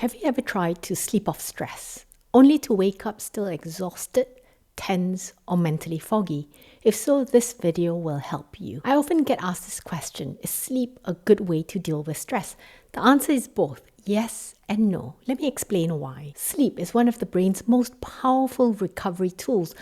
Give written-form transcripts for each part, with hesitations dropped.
Have you ever tried to sleep off stress, only to wake up still exhausted, tense, or mentally foggy? If so, this video will help you. I often get asked this question: is sleep a good way to deal with stress? The answer is both yes and no. Let me explain why. Sleep is one of the brain's most powerful recovery tools,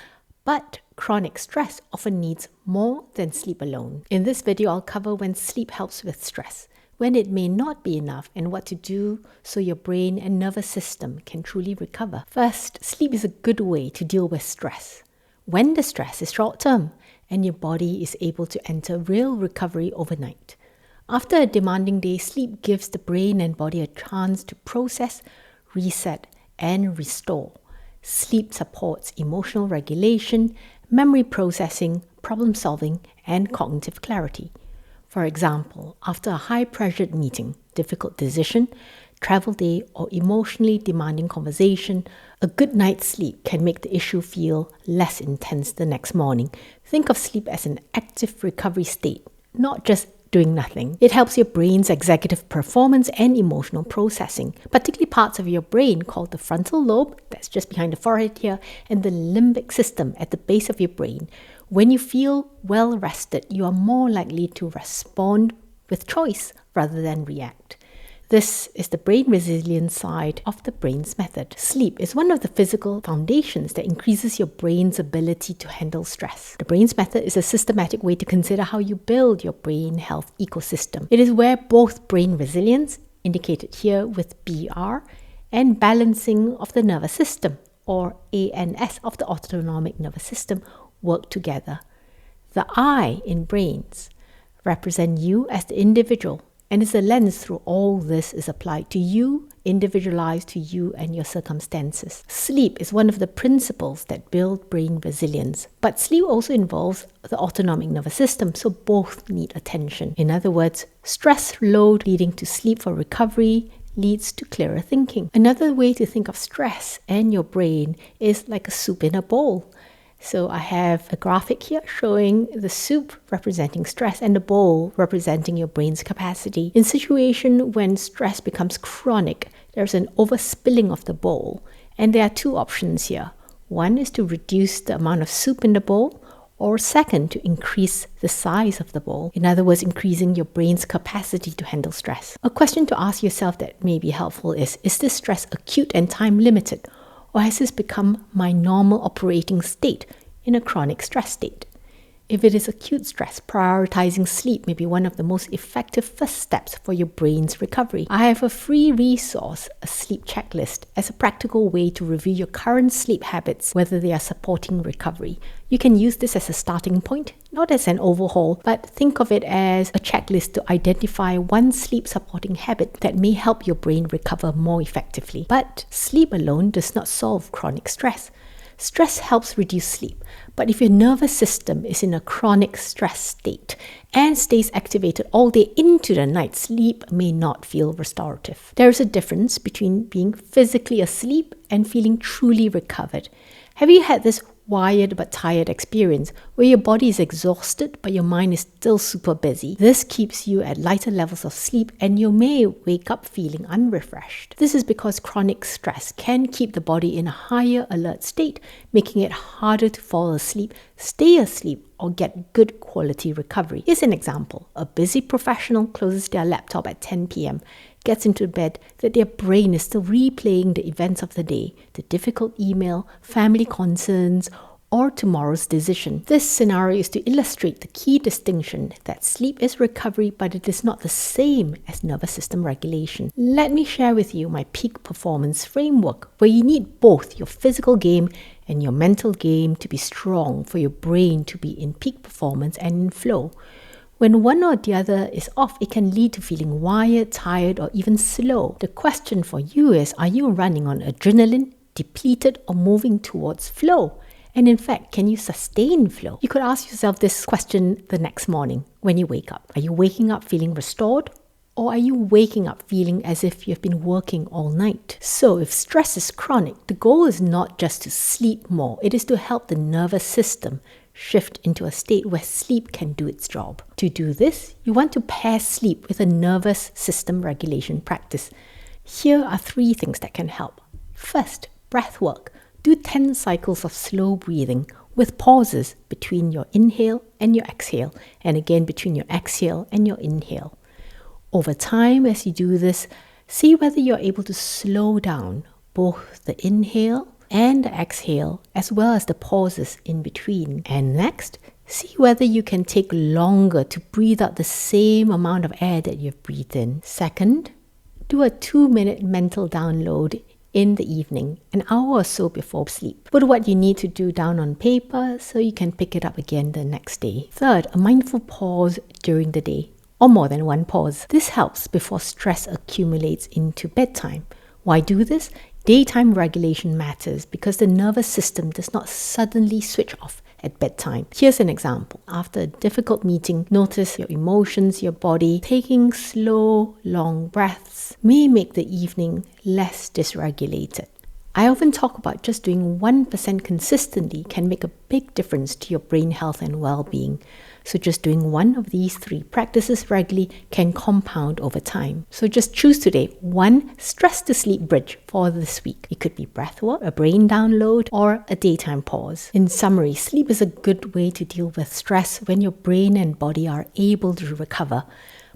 but chronic stress often needs more than sleep alone. In this video, I'll cover when sleep helps with stress, when it may not be enough, and what to do so your brain and nervous system can truly recover. First, sleep is a good way to deal with stress. When the stress is short-term and your body is able to enter real recovery overnight. After a demanding day, sleep gives the brain and body a chance to process, reset, and restore. Sleep supports emotional regulation, memory processing, problem solving, and cognitive clarity. For example, after a high-pressured meeting, difficult decision, travel day, or emotionally demanding conversation, a good night's sleep can make the issue feel less intense the next morning. Think of sleep as an active recovery state, not just doing nothing. It helps your brain's executive performance and emotional processing, particularly parts of your brain called the frontal lobe, that's just behind the forehead here, and the limbic system at the base of your brain. When you feel well rested, you are more likely to respond with choice rather than react. This is the brain resilience side of the brain's method. Sleep is one of the physical foundations that increases your brain's ability to handle stress. The brain's method is a systematic way to consider how you build your brain health ecosystem. It is where both brain resilience, indicated here with BR, and balancing of the nervous system, or ANS of the autonomic nervous system, work together. The I in brains represent you as the individual, and is the lens through all this is applied to you, individualized to you and your circumstances. Sleep is one of the principles that build brain resilience, but sleep also involves the autonomic nervous system, so both need attention. In other words, stress load leading to sleep for recovery leads to clearer thinking. Another way to think of stress and your brain is like a soup in a bowl. So I have a graphic here showing the soup representing stress and the bowl representing your brain's capacity. In situation when stress becomes chronic, there's an overspilling of the bowl, and there are two options here. One is to reduce the amount of soup in the bowl, or second, to increase the size of the bowl. In other words, increasing your brain's capacity to handle stress. A question to ask yourself that may be helpful is this stress acute and time limited? Or has this become my normal operating state in a chronic stress state? If it is acute stress, prioritizing sleep may be one of the most effective first steps for your brain's recovery. I have a free resource, a sleep checklist, as a practical way to review your current sleep habits, whether they are supporting recovery. You can use this as a starting point, not as an overhaul, but think of it as a checklist to identify one sleep-supporting habit that may help your brain recover more effectively. But sleep alone does not solve chronic stress. Stress helps reduce sleep, but if your nervous system is in a chronic stress state and stays activated all day into the night, sleep may not feel restorative. There is a difference between being physically asleep and feeling truly recovered. Have you had this wired but tired experience where your body is exhausted but your mind is still super busy? This keeps you at lighter levels of sleep and you may wake up feeling unrefreshed. This is because chronic stress can keep the body in a higher alert state, making it harder to fall asleep, stay asleep, or get good quality recovery. Here's an example. A busy professional closes their laptop at 10 p.m., gets into bed that their brain is still replaying the events of the day, the difficult email, family concerns, or tomorrow's decision. This scenario is to illustrate the key distinction that sleep is recovery, but it is not the same as nervous system regulation. Let me share with you my peak performance framework, where you need both your physical game and your mental game to be strong for your brain to be in peak performance and in flow. When one or the other is off, it can lead to feeling wired, tired, or even slow. The question for you is, are you running on adrenaline, depleted, or moving towards flow? And in fact, can you sustain flow? You could ask yourself this question the next morning when you wake up. Are you waking up feeling restored? Or are you waking up feeling as if you've been working all night? So if stress is chronic, the goal is not just to sleep more. It is to help the nervous system shift into a state where sleep can do its job. To do this, you want to pair sleep with a nervous system regulation practice. Here are 3 things that can help. First, breath work. Do 10 cycles of slow breathing with pauses between your inhale and your exhale, and again between your exhale and your inhale. Over time, as you do this, see whether you're able to slow down both the inhale and the exhale, as well as the pauses in between. And next, see whether you can take longer to breathe out the same amount of air that you've breathed in. Second, do a 2-minute mental download in the evening, an hour or so before sleep. Put what you need to do down on paper so you can pick it up again the next day. Third, a mindful pause during the day, or more than one pause. This helps before stress accumulates into bedtime. Why do this? Daytime regulation matters because the nervous system does not suddenly switch off at bedtime. Here's an example. After a difficult meeting, notice your emotions, your body. Taking slow, long breaths may make the evening less dysregulated. I often talk about just doing 1% consistently can make a big difference to your brain health and well-being. So just doing one of these 3 practices regularly can compound over time. So just choose today one stress to sleep bridge for this week. It could be breathwork, a brain download, or a daytime pause. In summary, sleep is a good way to deal with stress when your brain and body are able to recover.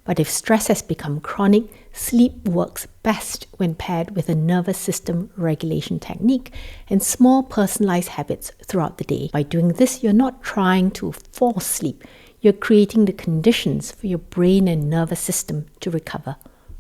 But if stress has become chronic, sleep works best when paired with a nervous system regulation technique and small personalized habits throughout the day. By doing this, you're not trying to force sleep. You're creating the conditions for your brain and nervous system to recover.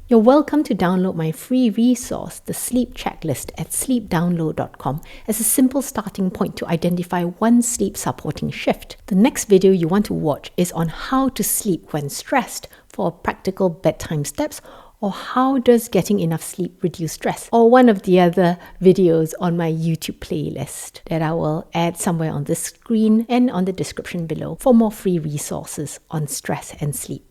You're welcome to download my free resource, the Sleep Checklist, at sleepdownload.com as a simple starting point to identify one sleep supporting shift. The next video you want to watch is on how to sleep when stressed for practical bedtime steps, or how does getting enough sleep reduce stress, or one of the other videos on my YouTube playlist that I will add somewhere on this screen and on the description below for more free resources on stress and sleep.